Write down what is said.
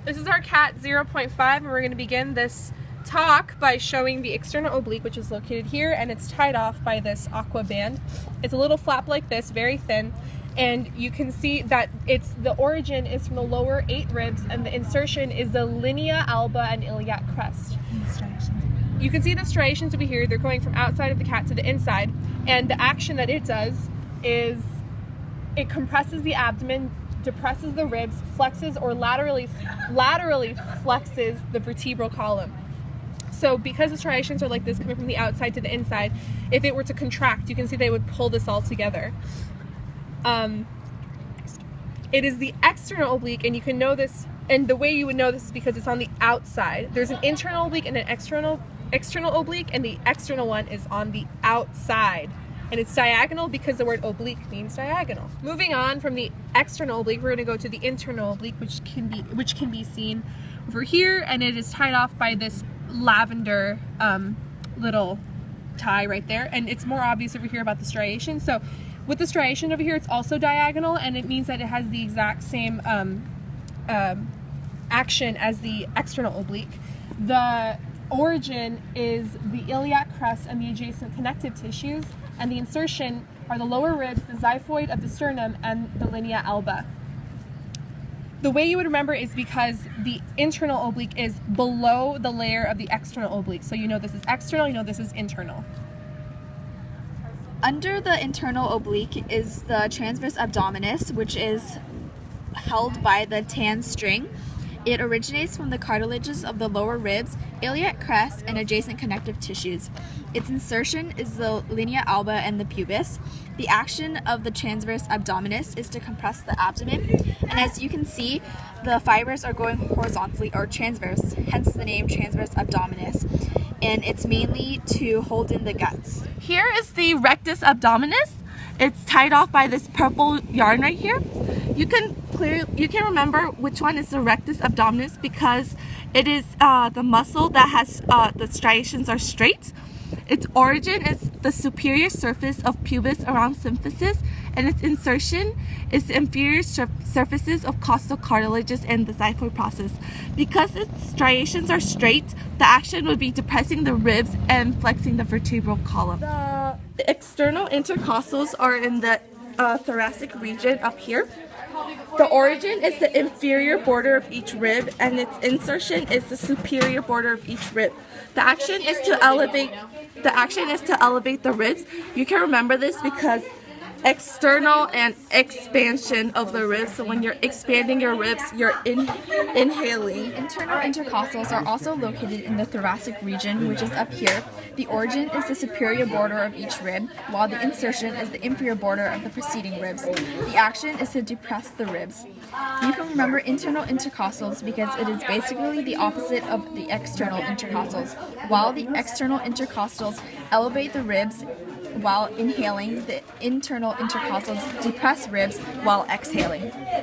This is our CAT 0.5, and we're going to begin this talk by showing the external oblique, which is located here, and it's tied off by this aqua band. It's a little flap like this, very thin, and you can see that the origin is from the lower 8 ribs, and the insertion is the linea alba and iliac crest. You can see the striations over here. They're going from outside of the cat to the inside, and the action that it does is it compresses the abdomen, depresses the ribs, flexes or laterally flexes the vertebral column. So because the striations are like this, coming from the outside to the inside, if it were to contract, you can see they would pull this all together. It is the external oblique, and you can know this, and the way you would know this is because it's on the outside. There's an internal oblique and an external oblique, and the external one is on the outside. And it's diagonal because the word oblique means diagonal. Moving on from the external oblique, we're going to go to the internal oblique, which can be seen over here, and it is tied off by this lavender little tie right there, and it's more obvious over here about the striation. So with the striation over here, it's also diagonal, and it means that it has the exact same action as the external oblique. The origin is the iliac crest and the adjacent connective tissues, and the insertion are the lower ribs, the xiphoid of the sternum, and the linea alba. The way you would remember is because the internal oblique is below the layer of the external oblique. So you know this is external, you know this is internal. Under the internal oblique is the transverse abdominis, which is held by the tan string. It originates from the cartilages of the lower ribs, iliac crest, and adjacent connective tissues. Its insertion is the linea alba and the pubis. The action of the transverse abdominis is to compress the abdomen, and as you can see, the fibers are going horizontally or transverse, hence the name transverse abdominis, and it's mainly to hold in the guts. Here is the rectus abdominis. It's tied off by this purple yarn right here. You can remember which one is the rectus abdominis because it is the muscle that has the striations are straight. Its origin is the superior surface of pubis around symphysis, and its insertion is the inferior surfaces of costal cartilages and the xiphoid process. Because its striations are straight, the action would be depressing the ribs and flexing the vertebral column. The external intercostals are in the thoracic region up here. The origin is the inferior border of each rib, and its insertion is the superior border of each rib. The action is to elevate the ribs. You can remember this because external and expansion of the ribs. So when you're expanding your ribs, you're inhaling. Internal intercostals are also located in the thoracic region, which is up here. The origin is the superior border of each rib, while the insertion is the inferior border of the preceding ribs. The action is to depress the ribs. You can remember internal intercostals because it is basically the opposite of the external intercostals. While the external intercostals elevate the ribs while inhaling, the internal intercostals depress ribs while exhaling.